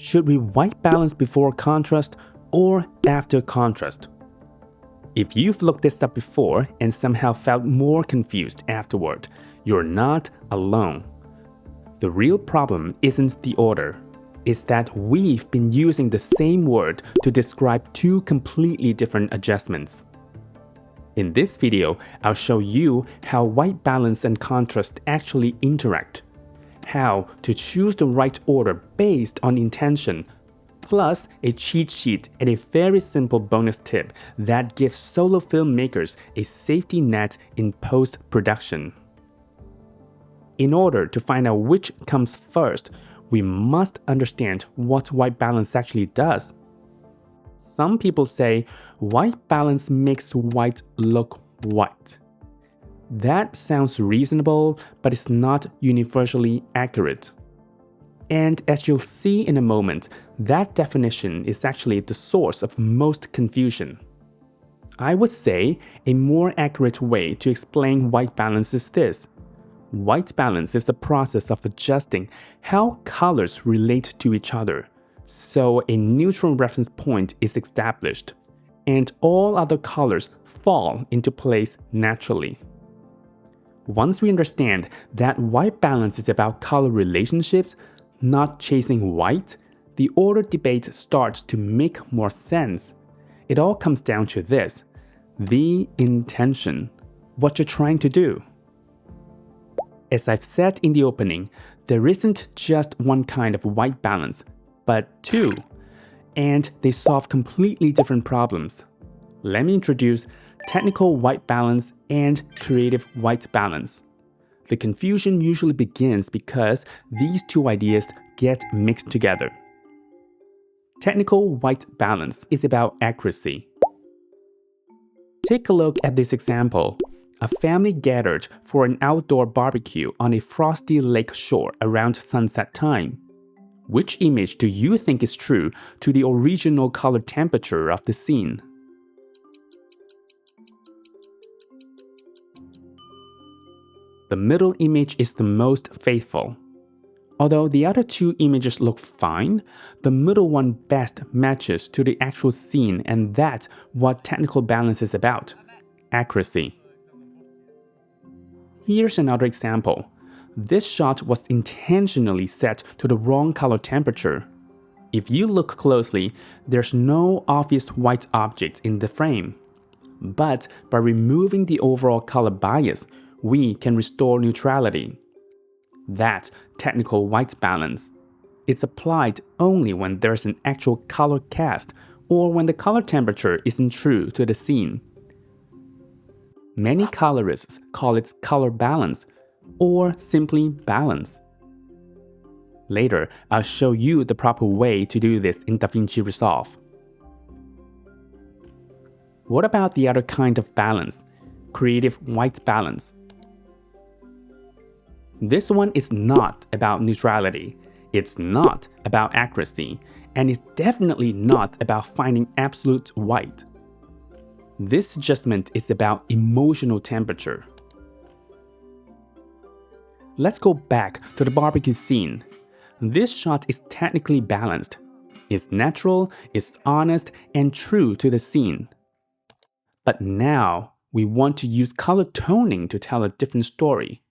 Should we white balance before contrast or after contrast? If you've looked this up before and somehow felt more confused afterward, you're not alone. The real problem isn't the order. It's that we've been using the same word to describe two completely different adjustments. In this video, I'll show you how white balance and contrast actually interact, how to choose the right order based on intention, plus a cheat sheet and a very simple bonus tip that gives solo filmmakers a safety net in post-production. In order to find out which comes first, we must understand what white balance actually does. Some people say white balance makes white look white. That sounds reasonable, but it's not universally accurate. And as you'll see in a moment, that definition is actually the source of most confusion. I would say a more accurate way to explain white balance is this. White balance is the process of adjusting how colors relate to each other, so a neutral reference point is established, and all other colors fall into place naturally. Once we understand that white balance is about color relationships, not chasing white, the order debate starts to make more sense. It all comes down to this: the intention, what you're trying to do. As I've said in the opening, there isn't just one kind of white balance, but two, and they solve completely different problems. Let me introduce technical white balance and creative white balance. The confusion usually begins because these two ideas get mixed together. Technical white balance is about accuracy. Take a look at this example. A family gathered for an outdoor barbecue on a frosty lake shore around sunset time. Which image do you think is true to the original color temperature of the scene? The middle image is the most faithful. Although the other two images look fine, the middle one best matches to the actual scene, and that's what technical balance is about: accuracy. Here's another example. This shot was intentionally set to the wrong color temperature. If you look closely, there's no obvious white objects in the frame. But by removing the overall color bias, we can restore neutrality. That's technical white balance. It's applied only when there's an actual color cast or when the color temperature isn't true to the scene. Many colorists call it color balance or simply balance. Later, I'll show you the proper way to do this in DaVinci Resolve. What about the other kind of balance, creative white balance? This one is not about neutrality, it's not about accuracy, and it's definitely not about finding absolute white. This adjustment is about emotional temperature. Let's go back to the barbecue scene. This shot is technically balanced. It's natural, it's honest, and true to the scene. But now, we want to use color toning to tell a different story.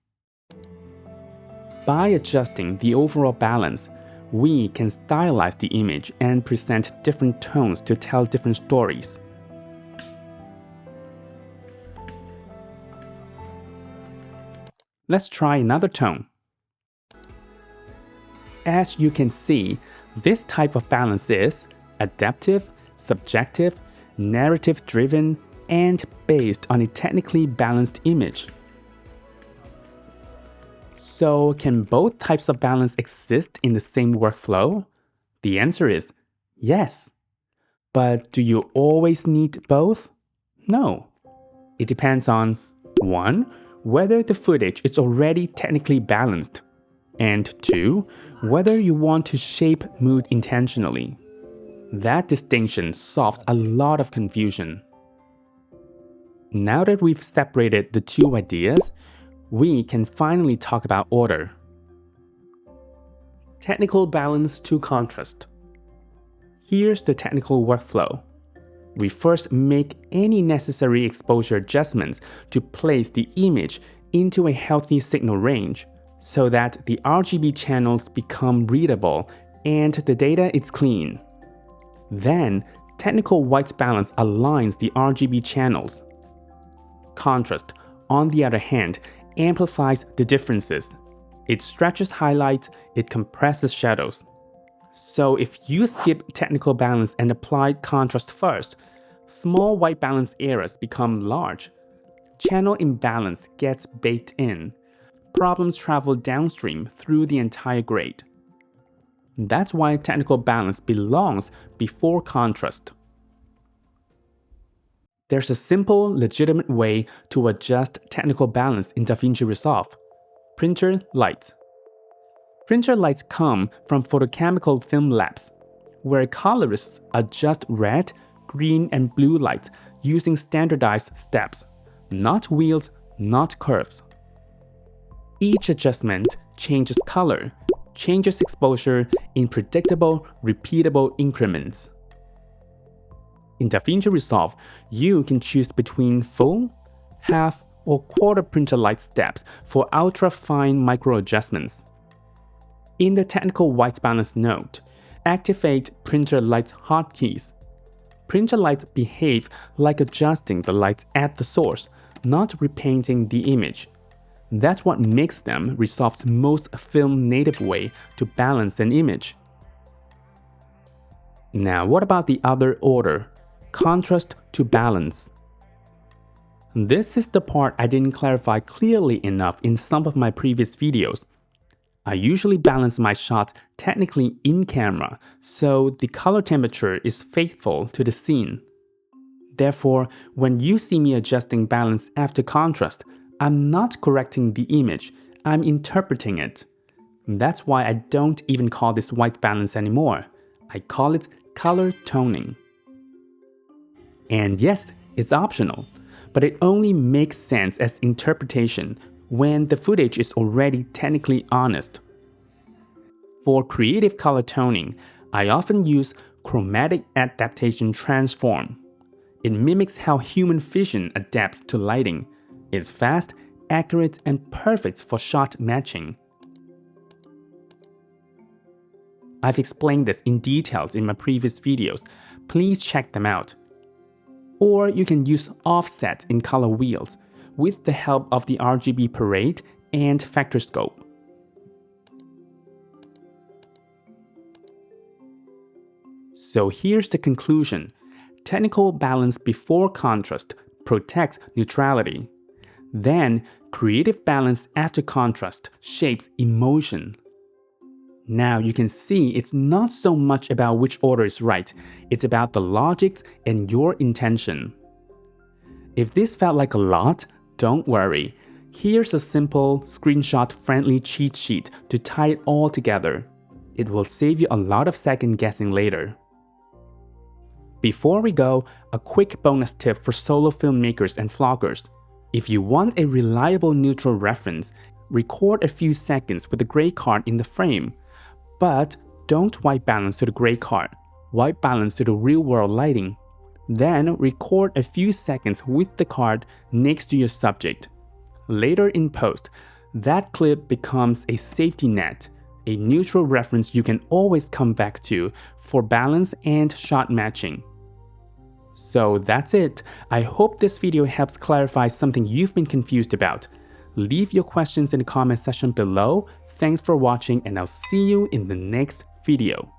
By adjusting the overall balance, we can stylize the image and present different tones to tell different stories. Let's try another tone. As you can see, this type of balance is adaptive, subjective, narrative-driven, and based on a technically balanced image. So, can both types of balance exist in the same workflow? The answer is yes. But do you always need both? No. It depends on 1. Whether the footage is already technically balanced, and 2. Whether you want to shape mood intentionally. That distinction solves a lot of confusion. Now that we've separated the two ideas, we can finally talk about order. Technical balance to contrast. Here's the technical workflow. We first make any necessary exposure adjustments to place the image into a healthy signal range so that the RGB channels become readable and the data is clean. Then, technical white balance aligns the RGB channels. Contrast, on the other hand, amplifies the differences. It stretches highlights, it compresses shadows. So if you skip technical balance and apply contrast first, small white balance errors become large. Channel imbalance gets baked in. Problems travel downstream through the entire grade. That's why technical balance belongs before contrast. There's a simple, legitimate way to adjust technical balance in DaVinci Resolve. Printer lights. Printer lights come from photochemical film labs, where colorists adjust red, green, and blue lights using standardized steps, not wheels, not curves. Each adjustment changes color, changes exposure in predictable, repeatable increments. In DaVinci Resolve, you can choose between full, half, or quarter printer light steps for ultra-fine micro adjustments. In the technical white balance note, activate printer light hotkeys. Printer lights behave like adjusting the lights at the source, not repainting the image. That's what makes them Resolve's most film-native way to balance an image. Now, what about the other order? Contrast to balance. This is the part I didn't clarify clearly enough in some of my previous videos. I usually balance my shots technically in camera, so the color temperature is faithful to the scene. Therefore, when you see me adjusting balance after contrast, I'm not correcting the image, I'm interpreting it. That's why I don't even call this white balance anymore. I call it color toning. And yes, it's optional, but it only makes sense as interpretation when the footage is already technically honest. For creative color toning, I often use chromatic adaptation transform. It mimics how human vision adapts to lighting. It's fast, accurate, and perfect for shot matching. I've explained this in details in my previous videos. Please check them out. Or you can use offset in color wheels with the help of the RGB parade and factor scope. So here's the conclusion. Technical balance before contrast protects neutrality. Then, creative balance after contrast shapes emotion. Now you can see it's not so much about which order is right, it's about the logics and your intention. If this felt like a lot, don't worry. Here's a simple, screenshot-friendly cheat sheet to tie it all together. It will save you a lot of second guessing later. Before we go, a quick bonus tip for solo filmmakers and vloggers. If you want a reliable neutral reference, record a few seconds with the gray card in the frame. But don't white balance to the gray card, white balance to the real-world lighting. Then record a few seconds with the card next to your subject. Later in post, that clip becomes a safety net, a neutral reference you can always come back to for balance and shot matching. So that's it. I hope this video helps clarify something you've been confused about. Leave your questions in the comment section below. Thanks for watching, and I'll see you in the next video.